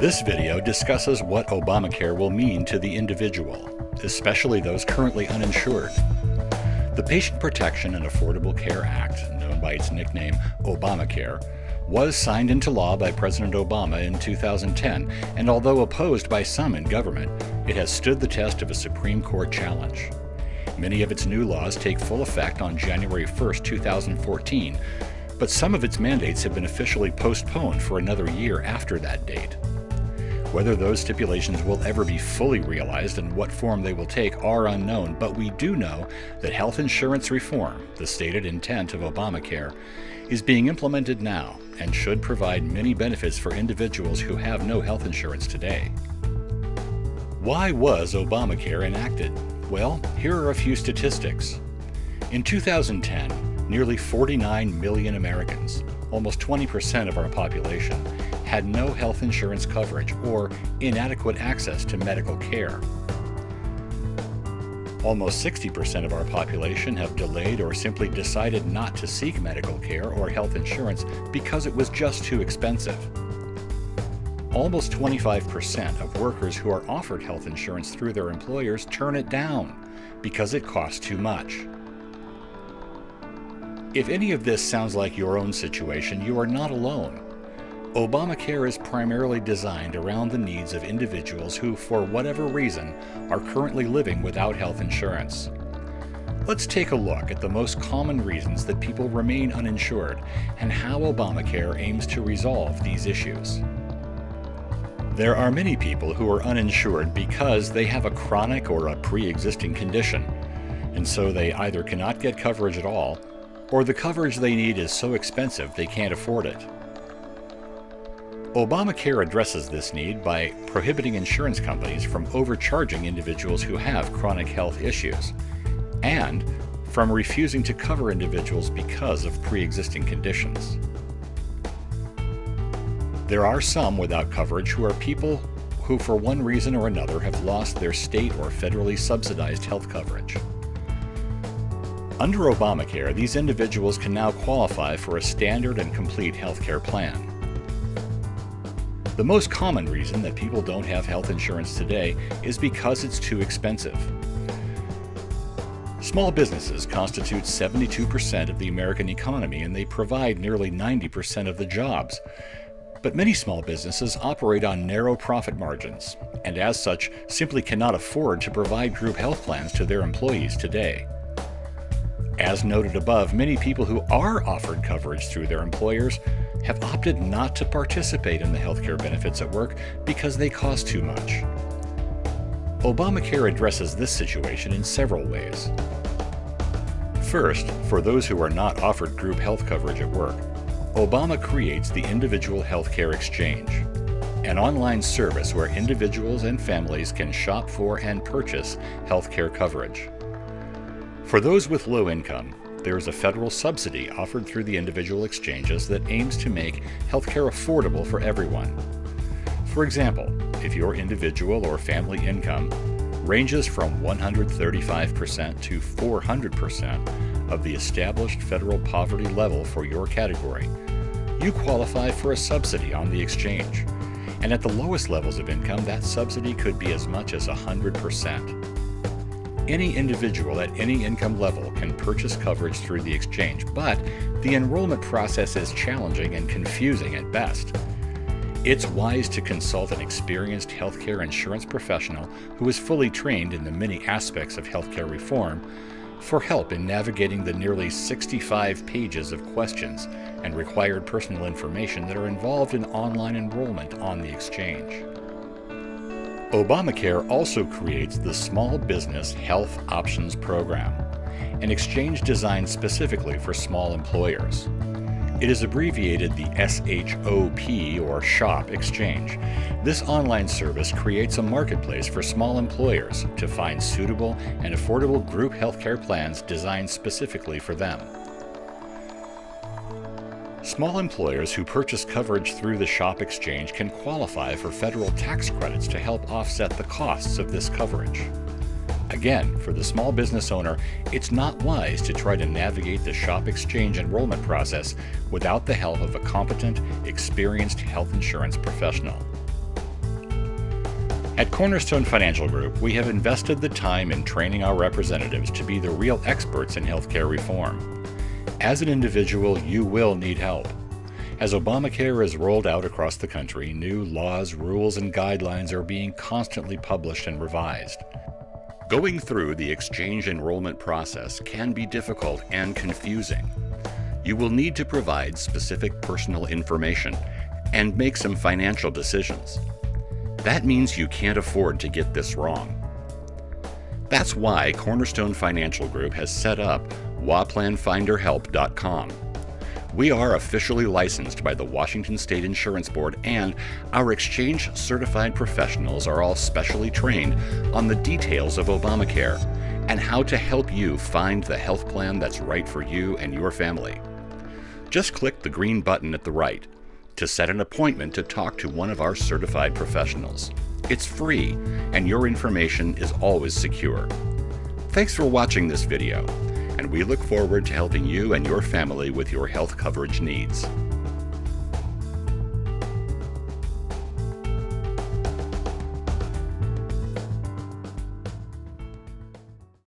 This video discusses what Obamacare will mean to the individual, especially those currently uninsured. The Patient Protection and Affordable Care Act, known by its nickname Obamacare, was signed into law by President Obama in 2010, and although opposed by some in government, it has stood the test of a Supreme Court challenge. Many of its new laws take full effect on January 1, 2014, but some of its mandates have been officially postponed for another year after that date. Whether those stipulations will ever be fully realized and what form they will take are unknown, but we do know that health insurance reform, the stated intent of Obamacare, is being implemented now and should provide many benefits for individuals who have no health insurance today. Why was Obamacare enacted? Well, here are a few statistics. In 2010, nearly 49 million Americans, almost 20% of our population, had no health insurance coverage or inadequate access to medical care. Almost 60% of our population have delayed or simply decided not to seek medical care or health insurance because it was just too expensive. Almost 25% of workers who are offered health insurance through their employers turn it down because it costs too much. If any of this sounds like your own situation, you are not alone. Obamacare is primarily designed around the needs of individuals who, for whatever reason, are currently living without health insurance. Let's take a look at the most common reasons that people remain uninsured and how Obamacare aims to resolve these issues. There are many people who are uninsured because they have a chronic or a pre-existing condition, and so they either cannot get coverage at all, or the coverage they need is so expensive they can't afford it. Obamacare addresses this need by prohibiting insurance companies from overcharging individuals who have chronic health issues, and from refusing to cover individuals because of pre-existing conditions. There are some without coverage who are people who for one reason or another have lost their state or federally subsidized health coverage. Under Obamacare, these individuals can now qualify for a standard and complete health care plan. The most common reason that people don't have health insurance today is because it's too expensive. Small businesses constitute 72% of the American economy, and they provide nearly 90% of the jobs. But many small businesses operate on narrow profit margins, and as such, simply cannot afford to provide group health plans to their employees today. As noted above, many people who are offered coverage through their employers have opted not to participate in the healthcare benefits at work because they cost too much. Obamacare addresses this situation in several ways. First, for those who are not offered group health coverage at work, Obama creates the Individual Healthcare Exchange, an online service where individuals and families can shop for and purchase healthcare coverage. For those with low income, there is a federal subsidy offered through the individual exchanges that aims to make healthcare affordable for everyone. For example, if your individual or family income ranges from 135% to 400% of the established federal poverty level for your category, you qualify for a subsidy on the exchange. And at the lowest levels of income, that subsidy could be as much as 100%. Any individual at any income level can purchase coverage through the exchange, but the enrollment process is challenging and confusing at best. It's wise to consult an experienced healthcare insurance professional who is fully trained in the many aspects of healthcare reform for help in navigating the nearly 65 pages of questions and required personal information that are involved in online enrollment on the exchange. Obamacare also creates the Small Business Health Options Program, an exchange designed specifically for small employers. It is abbreviated the SHOP or SHOP exchange. This online service creates a marketplace for small employers to find suitable and affordable group healthcare plans designed specifically for them. Small employers who purchase coverage through the SHOP exchange can qualify for federal tax credits to help offset the costs of this coverage. Again, for the small business owner, it's not wise to try to navigate the SHOP exchange enrollment process without the help of a competent, experienced health insurance professional. At Cornerstone Financial Group, we have invested the time in training our representatives to be the real experts in healthcare reform. As an individual, you will need help. As Obamacare is rolled out across the country, new laws, rules, and guidelines are being constantly published and revised. Going through the exchange enrollment process can be difficult and confusing. You will need to provide specific personal information and make some financial decisions. That means you can't afford to get this wrong. That's why Cornerstone Financial Group has set up WAPlanFinderHelp.com. We are officially licensed by the Washington State Insurance Board, and our exchange-certified professionals are all specially trained on the details of Obamacare and how to help you find the health plan that's right for you and your family. Just click the green button at the right to set an appointment to talk to one of our certified professionals. It's free, and your information is always secure. Thanks for watching this video, and we look forward to helping you and your family with your health coverage needs.